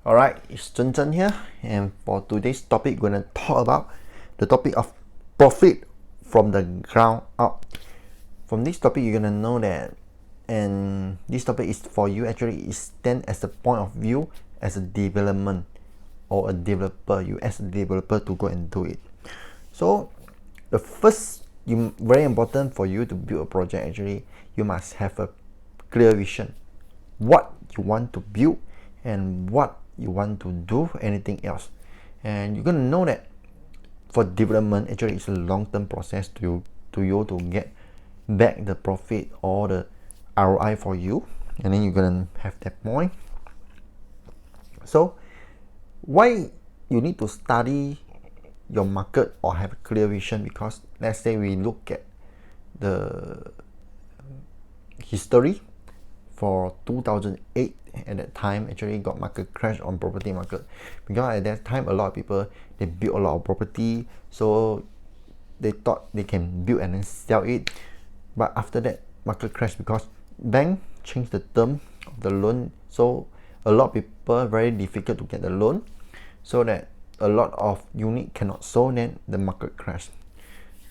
Alright, it's Zhen Zhen here, and for today's topic, we're gonna talk about the topic of profit from the ground up. From this topic, you're gonna know that, and this topic is for you actually is stand as a point of view as a development or a developer. You as a developer to go and do it. So, the first, very important for you to build a project. Actually, you must have a clear vision. What you want to build and what you want to do anything else, and you're gonna know that for development actually it's a long-term process to you to get back the profit or the ROI for you, and then you're gonna have that point. So why you need to study your market or have a clear vision? Because let's say we look at the history for 2008. At that time actually got market crash on property market, because at that time a lot of people they build a lot of property, so they thought they can build and then sell it. But after that market crash because bank changed the term of the loan, so a lot of people very difficult to get the loan, so that a lot of unit cannot sold, then the market crash.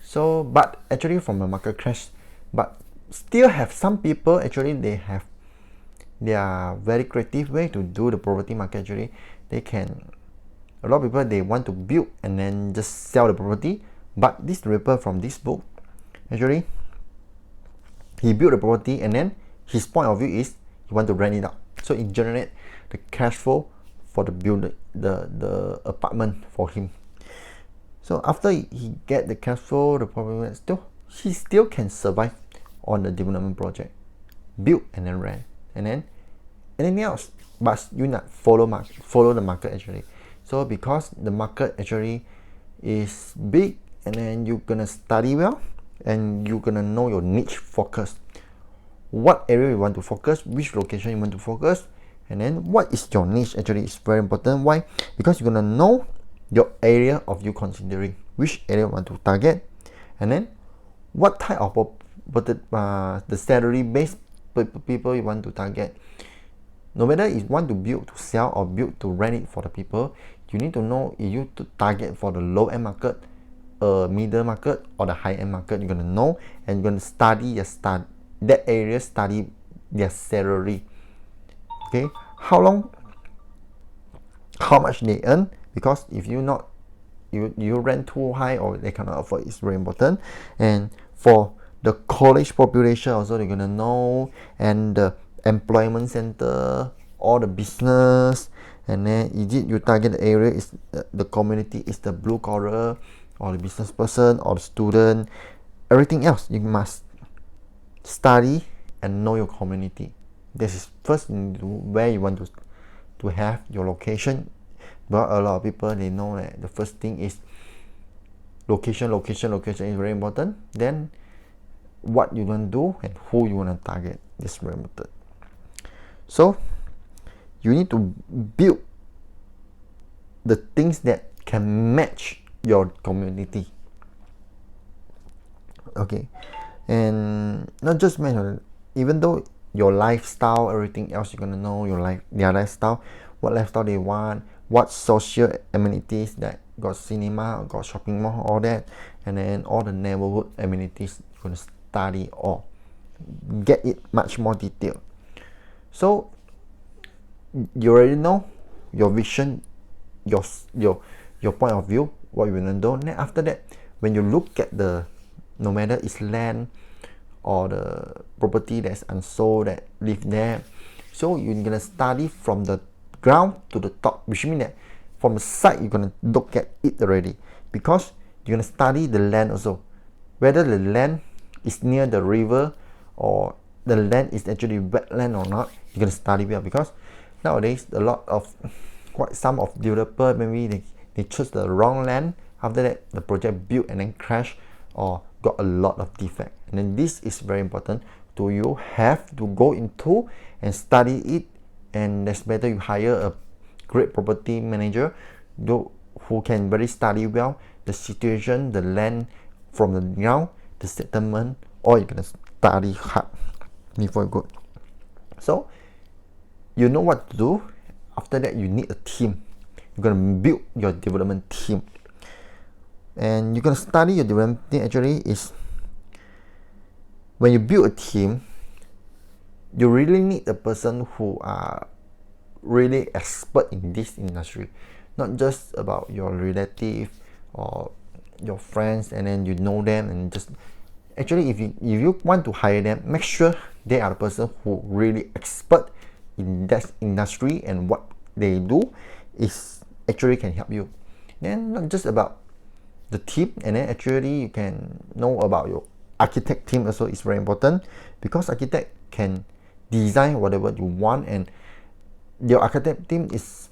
So but actually from the market crash, but still have some people actually they are very creative way to do the property market. Actually they can, a lot of people they want to build and then just sell the property, but this developer from this book actually he built the property and then his point of view is he want to rent it out, so it generate the cash flow for the build the apartment for him. So after he get the cash flow, the problem is he still can survive on the development project, build and then rent and then anything else, but you not follow the market actually. So because the market actually is big, and then you're gonna study well and you're gonna know your niche focus, what area you want to focus, which location you want to focus, and then what is your niche actually is very important. Why? Because you're gonna know your area of you considering which area you want to target, and then what type of the salary based people you want to target. No matter if you want to build to sell or build to rent it for the people, you need to know if you to target for the low end market, middle market, or the high end market. You're gonna know, and you're gonna study that area, study their salary. Okay, how long, how much they earn, because if you not you rent too high or they cannot afford, it's very important. And for the college population also they're gonna know, and the employment center, all the business, and then is it you target the area is the community is the blue collar or the business person or the student, everything else you must study and know your community. This is first where you want to have your location. But a lot of people they know that the first thing is location is very important. Then what you want to do and who you want to target is very important. So you need to build the things that can match your community. Okay, and not just match, even though your lifestyle, everything else you're gonna know their lifestyle, what lifestyle they want, what social amenities that got cinema, got shopping mall, all that, and then all the neighborhood amenities you're gonna study all, get it much more detailed. So you already know your vision, your point of view, what you wanna do. Then after that, when you look at the, no matter it's land or the property that's unsold that live there, so you're gonna study from the ground to the top, which means that from the side you're gonna look at it already, because you're gonna study the land also, whether the land is near the river or the land is actually wetland or not. You're gonna study well, because nowadays a lot of some of developer maybe they choose the wrong land, after that the project built and then crash or got a lot of defect. And then this is very important to you have to go into and study it, and that's better you hire a great property manager who can very study well the situation, the land from the ground, the settlement, or you're gonna study hard before you go. So you know what to do. after that you need a team. You're gonna build your development team, and you're gonna study your development team. Actually, is when you build a team, you really need a person who are really expert in this industry, not just about your relative or your friends, and then you know them and just actually if you want to hire them, make sure they are the person who really expert in that industry, and what they do is actually can help you. Then not just about the team, and then actually you can know about your architect team also is very important, because architect can design whatever you want, and your architect team is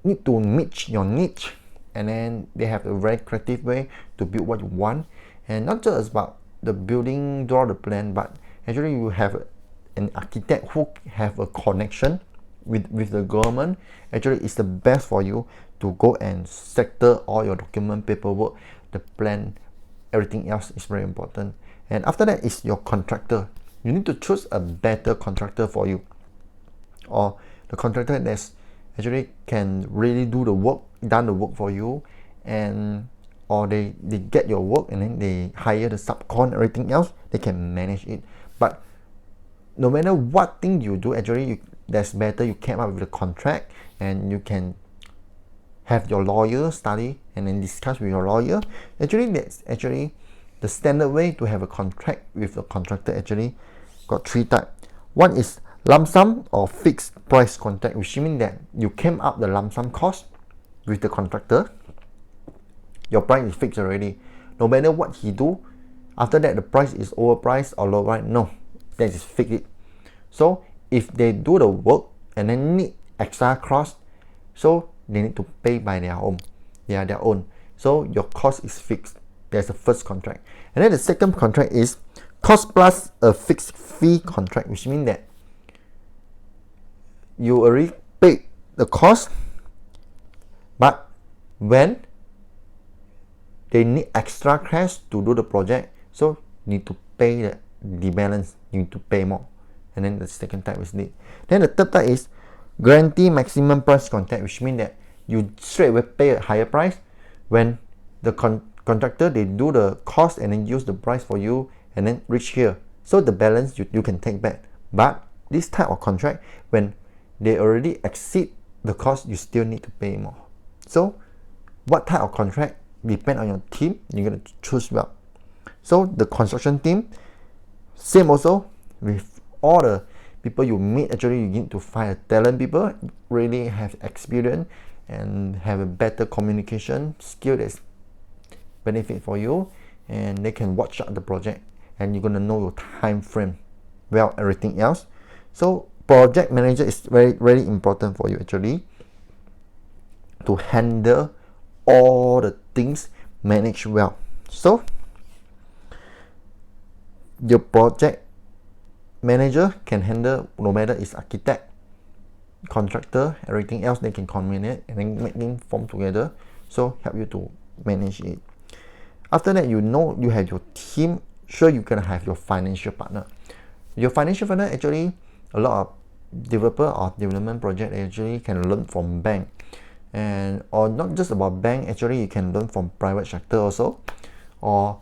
need to meet your niche, and then they have a very creative way to build what you want, and not just about the building, draw the plan, but actually you have an architect who have a connection with the government. Actually it's the best for you to go and settle all your document, paperwork, the plan, everything else is very important. And after that is your contractor. You need to choose a better contractor for you, or the contractor that's actually can really do the work, done the work for you, and or they get your work and then they hire the subcon, everything else they can manage it. But no matter what thing you do, actually that's better you came up with a contract, and you can have your lawyer study and then discuss with your lawyer. Actually that's actually the standard way to have a contract with the contractor. Actually got three types. One is lump sum or fixed price contract, which means that you came up the lump sum cost with the contractor. Your price is fixed already. No matter what he do, after that the price is overpriced or low, right? No, that is fixed. So if they do the work and then need extra cost, so they need to pay by their own. They are their own. So your cost is fixed. That's the first contract. And then the second contract is cost plus a fixed fee contract, which means that you already paid the cost, but when they need extra cash to do the project, so you need to pay the balance, you need to pay more. And then the second type is need. Then the third type is guarantee maximum price contract, which means that you straight away pay a higher price when the contractor they do the cost and then use the price for you and then reach here. So the balance you can take back. But this type of contract, when they already exceed the cost, you still need to pay more. So what type of contract depend on your team, you're going to choose well. So the construction team, same also with all the people you meet. Actually you need to find a talent people, really have experience and have a better communication skill that's benefit for you, and they can watch out the project, and you're going to know your time frame well, everything else. So project manager is very very important for you actually to handle all the things, manage well. So your project manager can handle no matter it's architect, contractor, everything else. They can combine and then make them form together, so help you to manage it. After that, you know you have your team, sure you can have your financial partner. Your financial partner, actually a lot of developer or development project actually can learn from bank, and or not just about bank, actually you can learn from private sector also. Or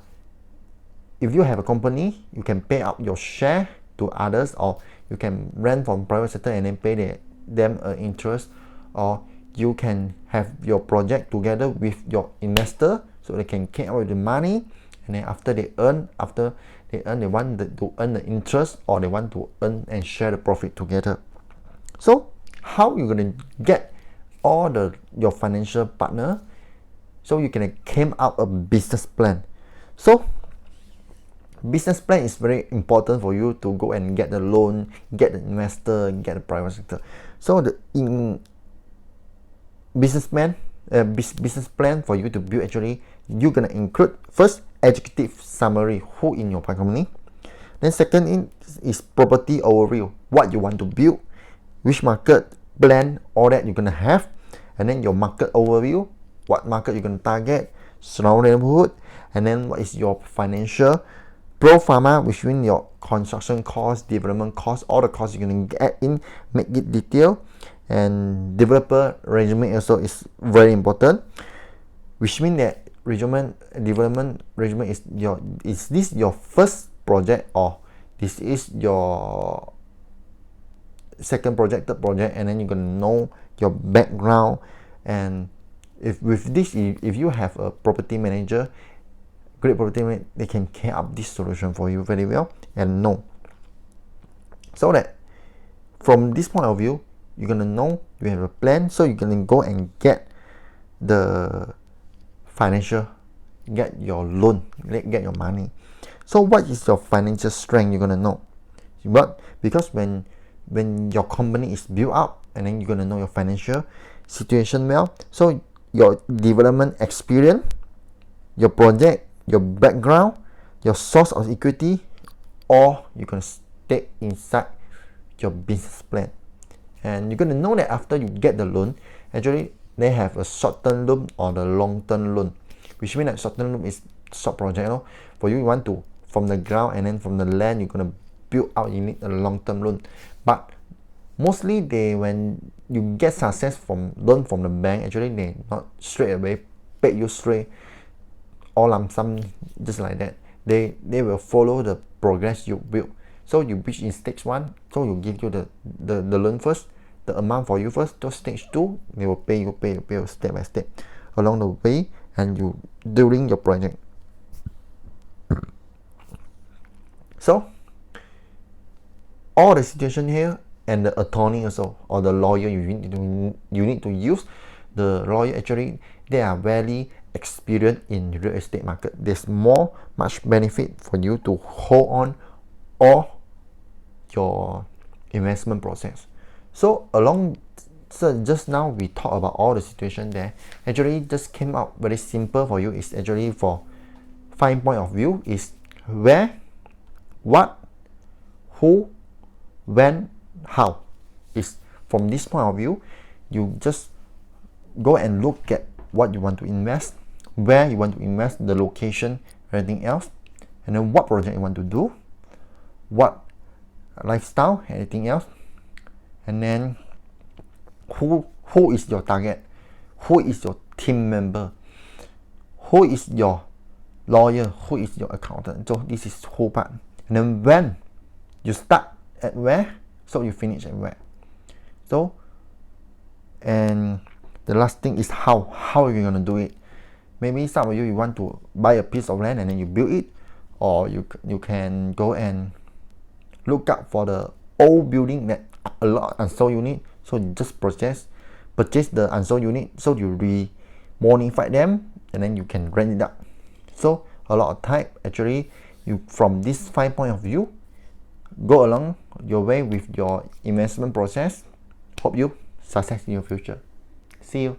if you have a company, you can pay up your share to others, or you can rent from private sector and then pay them interest, or you can have your project together with your investor, so they can get out the money, and then after they earn, they want to earn the interest, or they want to earn and share the profit together. So how you gonna get all your financial partner? So you can came up a business plan. So business plan is very important for you to go and get the loan, get the investor, get the private sector. So in business plan for you to build, actually you're gonna include first executive summary, who in your company. Then second is property overview, what you want to build, which market plan, all that you're gonna have. And then your market overview, what market you're gonna target, surrounding neighborhood, and then what is your financial pro forma, which means your construction cost, development cost, all the costs you're gonna get in, make it detailed. And developer resume also is very important, which means that development resume is this your first project, or this is your second project, third project, and then you're gonna know your background. And if with this, if you have a property manager, great property manager, they can care up this solution for you very well and know. So that from this point of view, you're gonna know you have a plan, so you're gonna go and get the financial, get your loan, get your money. So what is your financial strength? You're gonna know. But because when your company is built up, and then you're gonna know your financial situation well. So your development experience, your project, your background, your source of equity, or you're gonna stay inside your business plan. And you're gonna know that after you get the loan, actually they have a short-term loan or the long-term loan, which means that short-term loan is short project. You know? For you want to from the ground, and then from the land you're gonna build out, you need a long-term loan. But mostly when you get success from loan from the bank, actually they not straight away pay you straight all lump sum just like that. They will follow the progress you build. So you reach in stage 1, so you give you the loan first, the amount for you first. To stage 2, they will pay you step by step along the way, and you during your project. So all the situation here, and the attorney also, or the lawyer you need to use. The lawyer actually, they are very experienced in real estate market. There's much benefit for you to hold on all your investment process. So just now we talked about all the situation there. Actually just came out very simple for you. Is actually for 5 point of view is where, what, who, when, how. Is from this point of view, you just go and look at what you want to invest, where you want to invest, the location, everything else, and then what project you want to do, what lifestyle, anything else, and then who is your target, who is your team member, who is your lawyer, who is your accountant. So this is whole part. And then when you start at where, so you finish at where. So, and the last thing is how are you gonna do it. Maybe some of you want to buy a piece of land and then you build it, or you can go and look up for the old building that a lot of unsold unit, so you just purchase the unsold unit, so you modify them, and then you can rent it out. So a lot of time, actually, you from this 5 point of view, go along your way with your investment process. Hope you success in your future. See you.